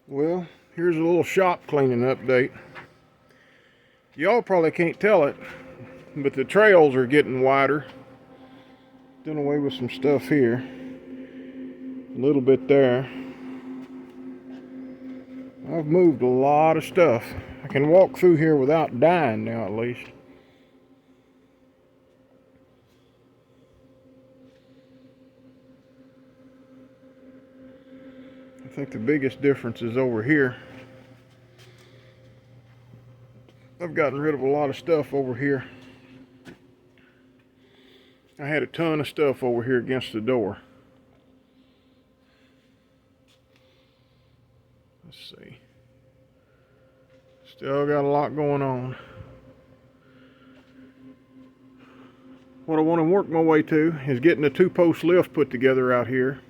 Well, here's a little shop cleaning update. Y'all probably can't tell it, but the trails are getting wider. Done away with some stuff here. A little bit there. I've moved a lot of stuff. I can walk through here without dying now, at least. I think the biggest difference is over here. I've gotten rid of a lot of stuff over here. I had a ton of stuff over here against the door. Let's see. Still got a lot going on. What I want to work my way to is getting a 2-post lift put together out here.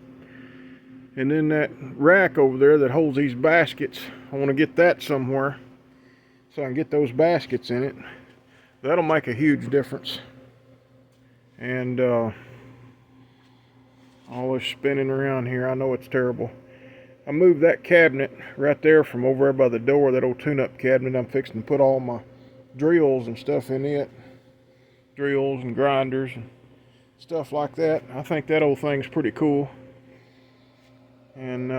And then that rack over there that holds these baskets, I want to get that somewhere so I can get those baskets in it. That'll make a huge difference. And all this spinning around here, I know it's terrible. I moved that cabinet right there from over there by the door, that old tune-up cabinet. I'm fixing to put all my drills and stuff in it. Drills and grinders and stuff like that. I think that old thing's pretty cool. And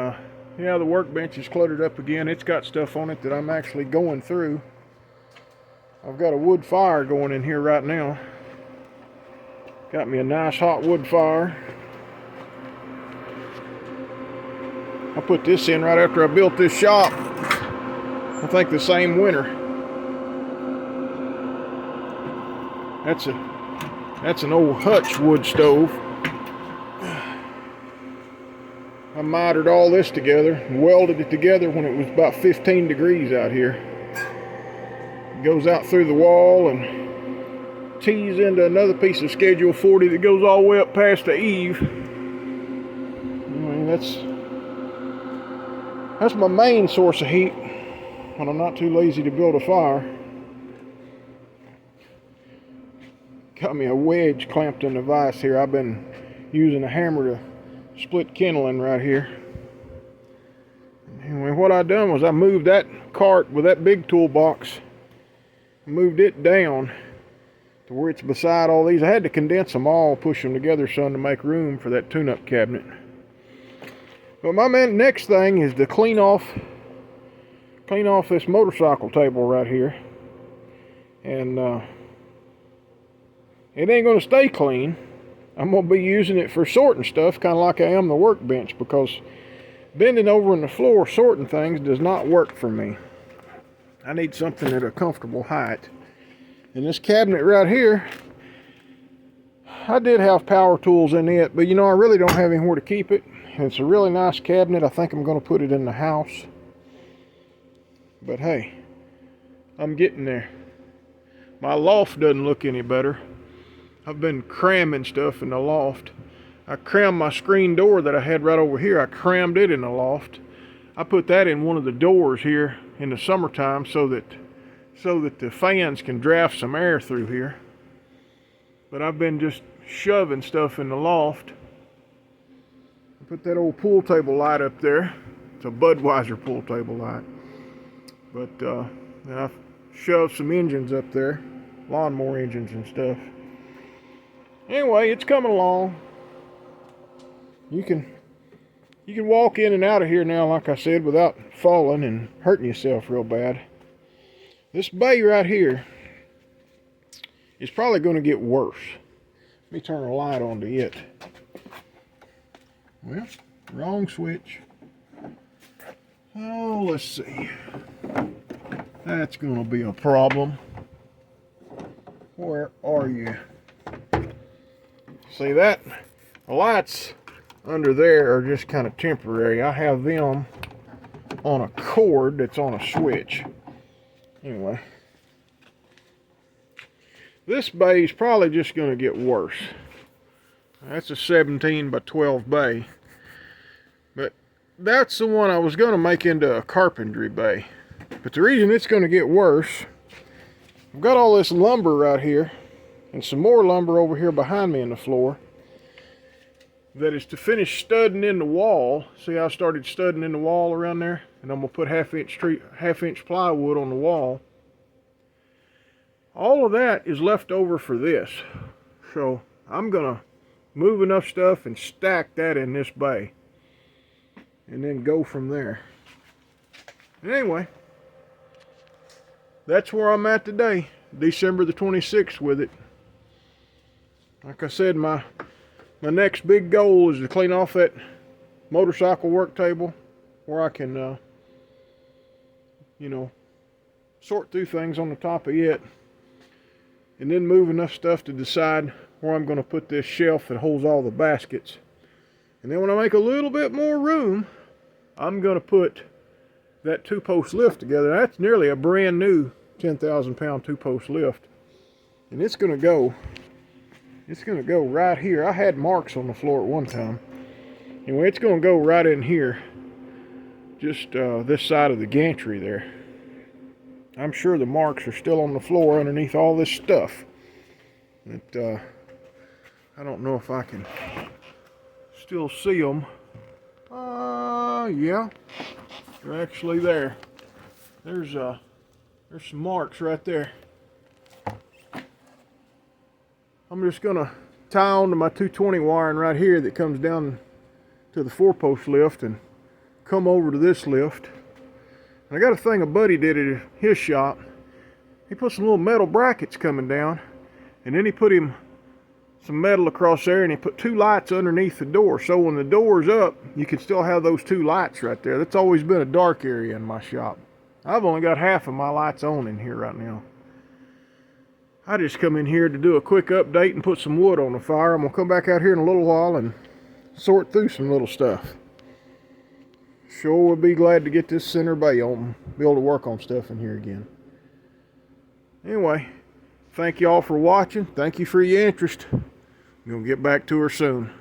yeah, the workbench is cluttered up again. It's got stuff on it that I'm actually going through. I've got a wood fire going in here right now. Got me a nice hot wood fire. I put this in right after I built this shop. I think the same winter. That's an old Hutch wood stove. I mitered all this together and welded it together when it was about 15 degrees out here. It goes out through the wall and tees into another piece of Schedule 40 that goes all the way up past the eave. I mean, that's my main source of heat when I'm not too lazy to build a fire. Got me a wedge clamped in the vise here. I've been using a hammer to split kindling right here. Anyway, what I done was I moved that cart with that big toolbox, moved it down to where it's beside all these. I had to condense them all, push them together some to make room for that tune-up cabinet. But my next thing is to clean off this motorcycle table right here. And it ain't going to stay clean. I'm going to be using it for sorting stuff, kind of like I am the workbench, because bending over on the floor sorting things does not work for me. I need something at a comfortable height. And this cabinet right here, I did have power tools in it, but you know, I really don't have anywhere to keep it. And it's a really nice cabinet. I think I'm going to put it in the house. But hey, I'm getting there. My loft doesn't look any better. I've been cramming stuff in the loft. I crammed my screen door that I had right over here. I crammed it in the loft. I put that in one of the doors here in the summertime so that the fans can draft some air through here. But I've been just shoving stuff in the loft. I put that old pool table light up there. It's a Budweiser pool table light. But I've shoved some engines up there, lawnmower engines and stuff. Anyway, it's coming along. You can walk in and out of here now, like I said, without falling and hurting yourself real bad. This bay right here is probably going to get worse. Let me turn a light on to it. Well, wrong switch. Oh, let's see. That's going to be a problem. Where are you? See that? The lights under there are just kind of temporary. I have them on a cord that's on a switch. Anyway, this bay is probably just going to get worse. That's a 17 by 12 bay. But that's the one I was going to make into a carpentry bay. But the reason it's going to get worse, I've got all this lumber right here and some more lumber over here behind me in the floor. that is to finish studding in the wall. See how I started studding in the wall around there? And I'm gonna put half-inch plywood on the wall. All of that is left over for this. So I'm gonna move enough stuff and stack that in this bay. And then go from there. Anyway, that's where I'm at today, December the 26th with it. Like I said, my next big goal is to clean off that motorcycle work table where I can, you know, sort through things on the top of it. And then move enough stuff to decide where I'm going to put this shelf that holds all the baskets. And then when I make a little bit more room, I'm going to put that 2-post lift together. That's nearly a brand new 10,000 pound 2-post lift. And it's going to go right here. I had marks on the floor at one time. Anyway, it's going to go right in here. Just this side of the gantry there. I'm sure the marks are still on the floor underneath all this stuff. But, I don't know if I can still see them. Yeah. They're actually there. There's some marks right there. I'm just gonna tie onto my 220 wiring right here that comes down to the 4-post lift and come over to this lift. And I got a thing a buddy did at his shop. He put some little metal brackets coming down, and then he put him some metal across there, and he put 2 lights underneath the door. So when the door's up, you can still have those 2 lights right there. That's always been a dark area in my shop. I've only got half of my lights on in here right now. I just come in here to do a quick update and put some wood on the fire. I'm gonna come back out here in a little while and sort through some little stuff. Sure would be glad to get this center bay on, be able to work on stuff in here again. Anyway, thank you all for watching. Thank you for your interest. I'm gonna get back to her soon.